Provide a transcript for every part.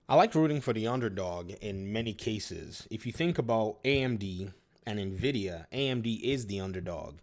I like rooting for the underdog in many cases. If you think about AMD and Nvidia, AMD is the underdog.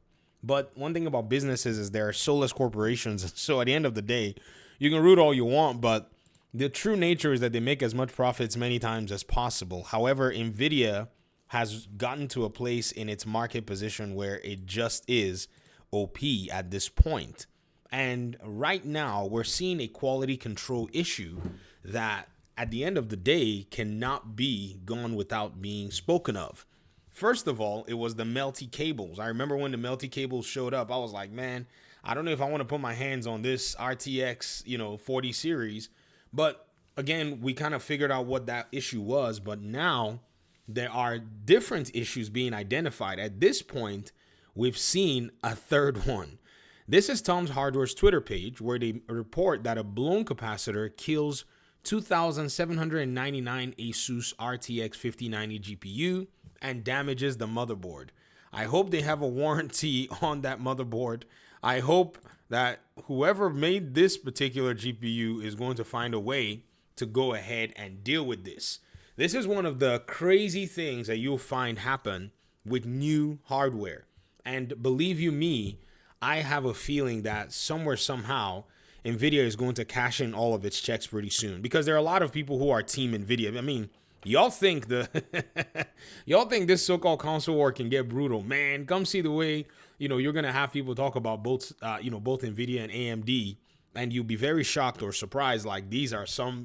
But one thing about businesses is they're soulless corporations. So at the end of the day, you can root all you want, but the true nature is that they make as much profits many times as possible. However, Nvidia has gotten to a place in its market position where it just is OP at this point. And right now, we're seeing a quality control issue that at the end of the day cannot be gone without being spoken of. First of all, it was the melty cables. I remember when the melty cables showed up, I was like, man, I don't know if I want to put my hands on this RTX, 40 series. But again, we kind of figured out what that issue was. But now there are different issues being identified. At this point, we've seen a third one. This is Tom's Hardware's Twitter page, where they report that a blown capacitor kills 2,799 Asus RTX 5090 GPU and damages the motherboard. I hope they have a warranty on that motherboard. I hope that whoever made this particular GPU is going to find a way to go ahead and deal with this. This is one of the crazy things that you'll find happen with new hardware. And believe you me, I have a feeling that somewhere, somehow, Nvidia is going to cash in all of its checks pretty soon, because there are a lot of people who are team Nvidia. I mean, y'all think y'all think this so-called console war can get brutal, man. Come see the way you're gonna have people talk about both both Nvidia and AMD, and you'll be very shocked or surprised. Like, these are some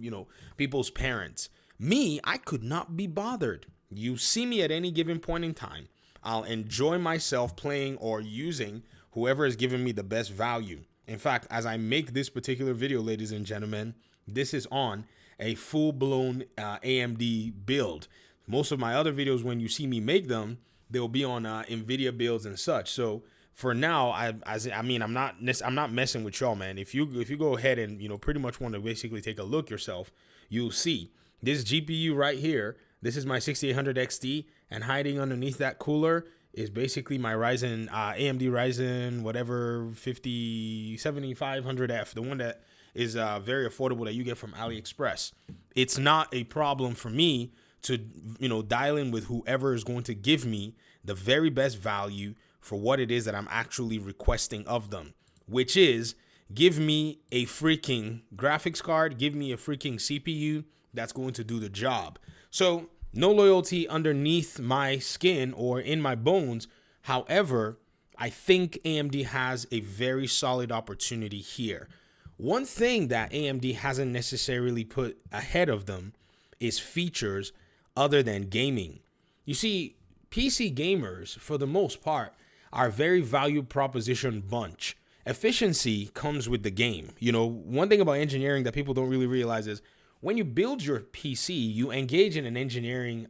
people's parents. Me, I could not be bothered. You see me at any given point in time, I'll enjoy myself playing or using whoever is giving me the best value. In fact, as I make this particular video, ladies and gentlemen, this is on a full-blown AMD build. Most of my other videos, when you see me make them, they'll be on NVIDIA builds and such. So for now, I'm not messing with y'all, man. If you go ahead and pretty much want to basically take a look yourself, you'll see this GPU right here. This is my 6800 XT, and hiding underneath that cooler is basically my Ryzen, AMD Ryzen, whatever, 7500F, the one that is very affordable that you get from AliExpress. It's not a problem for me to, dial in with whoever is going to give me the very best value for what it is that I'm actually requesting of them, which is give me a freaking graphics card, give me a freaking CPU that's going to do the job. So no loyalty underneath my skin or in my bones. However, I think AMD has a very solid opportunity here. One thing that AMD hasn't necessarily put ahead of them is features other than gaming. You see, PC gamers, for the most part, are a very value proposition bunch. Efficiency comes with the game. One thing about engineering that people don't really realize is when you build your PC, you engage in an engineering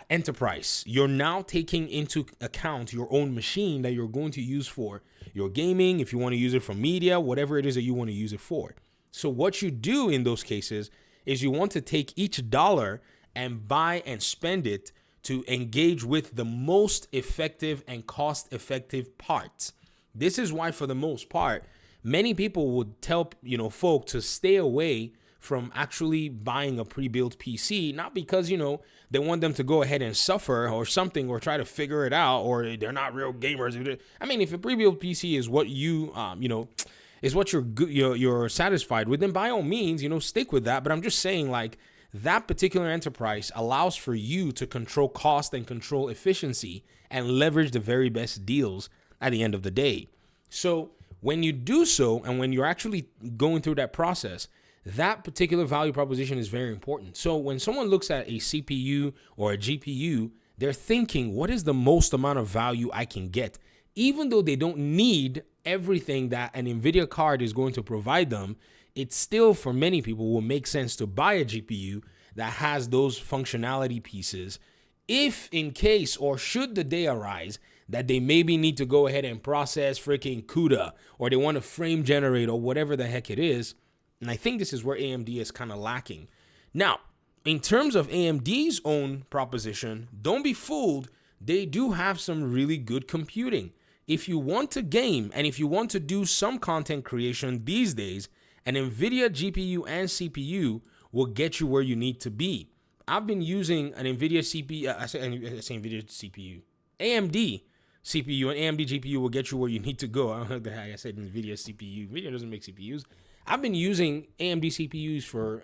enterprise. You're now taking into account your own machine that you're going to use for your gaming, if you want to use it for media, whatever it is that you want to use it for. So what you do in those cases is you want to take each dollar and buy and spend it to engage with the most effective and cost-effective parts. This is why, for the most part, many people would tell folk to stay away from actually buying a pre-built PC, not because they want them to go ahead and suffer or something or try to figure it out, or they're not real gamers. I mean, if a pre-built PC is what is what you're satisfied with, then by all means stick with that. But I'm just saying, like, that particular enterprise allows for you to control cost and control efficiency and leverage the very best deals at the end of the day. So when you do so, and when you're actually going through that process, that particular value proposition is very important. So when someone looks at a CPU or a GPU, they're thinking, what is the most amount of value I can get? Even though they don't need everything that an NVIDIA card is going to provide them, it still, for many people, will make sense to buy a GPU that has those functionality pieces, if in case or should the day arise that they maybe need to go ahead and process freaking CUDA, or they want to frame generate, or whatever the heck it is. And I think this is where AMD is kind of lacking. Now, in terms of AMD's own proposition, don't be fooled. They do have some really good computing. If you want to game and if you want to do some content creation these days, an NVIDIA GPU and CPU will get you where you need to be. I've been using an NVIDIA CPU, I say NVIDIA CPU, AMD CPU, and AMD GPU will get you where you need to go. I don't know the heck I said NVIDIA CPU. NVIDIA doesn't make CPUs. I've been using AMD CPUs for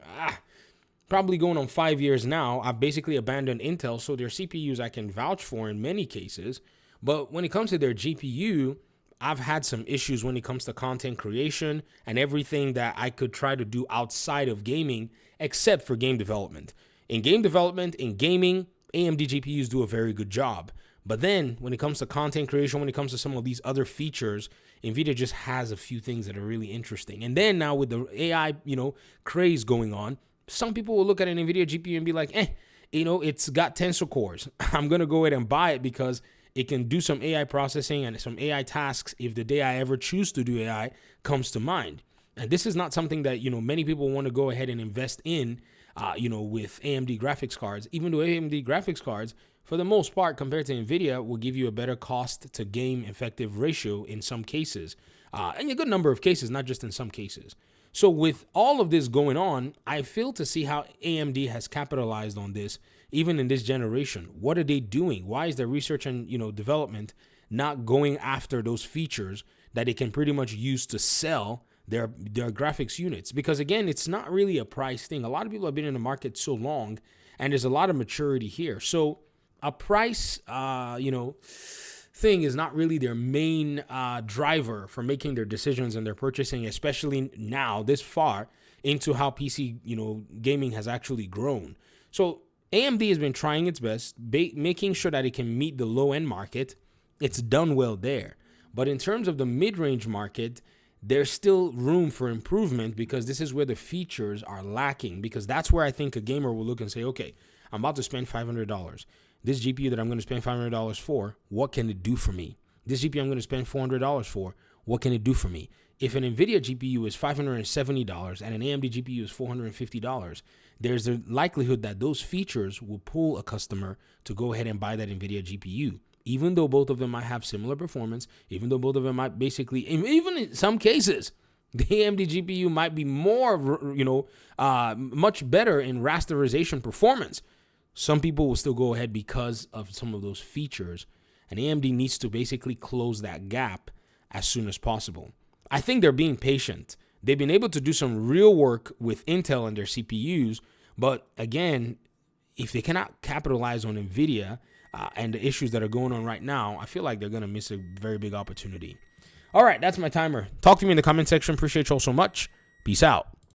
probably going on 5 years now. I've basically abandoned Intel, so their CPUs I can vouch for in many cases. But when it comes to their GPU, I've had some issues when it comes to content creation and everything that I could try to do outside of gaming, except for game development. In game development, in gaming, AMD GPUs do a very good job. But then when it comes to content creation, when it comes to some of these other features, NVIDIA just has a few things that are really interesting. And then now with the AI, craze going on, some people will look at an NVIDIA GPU and be like, it's got tensor cores. I'm going to go ahead and buy it because it can do some AI processing and some AI tasks if the day I ever choose to do AI comes to mind. And this is not something that, many people want to go ahead and invest in, with AMD graphics cards, even though AMD graphics cards, for the most part, compared to NVIDIA, will give you a better cost to game effective ratio in some cases, and a good number of cases, not just in some cases. So with all of this going on, I fail to see how AMD has capitalized on this, even in this generation. What are they doing? Why is their research and development not going after those features that it can pretty much use to sell their graphics units? Because again, it's not really a price thing. A lot of people have been in the market so long, and there's a lot of maturity here. So a price, thing is not really their main driver for making their decisions and their purchasing, especially now this far into how PC, gaming has actually grown. So AMD has been trying its best, making sure that it can meet the low end market. It's done well there. But in terms of the mid-range market, there's still room for improvement because this is where the features are lacking, because that's where I think a gamer will look and say, okay, I'm about to spend $500. This GPU that I'm going to spend $500 for, what can it do for me? This GPU I'm going to spend $400 for, what can it do for me? If an NVIDIA GPU is $570 and an AMD GPU is $450, there's a likelihood that those features will pull a customer to go ahead and buy that NVIDIA GPU. Even though both of them might have similar performance, even though both of them might basically, even in some cases, the AMD GPU might be more, much better in rasterization performance. Some people will still go ahead because of some of those features, and AMD needs to basically close that gap as soon as possible. I think they're being patient. They've been able to do some real work with Intel and their CPUs, but again, if they cannot capitalize on NVIDIA and the issues that are going on right now, I feel like they're going to miss a very big opportunity. All right, that's my timer. Talk to me in the comment section. Appreciate you all so much. Peace out.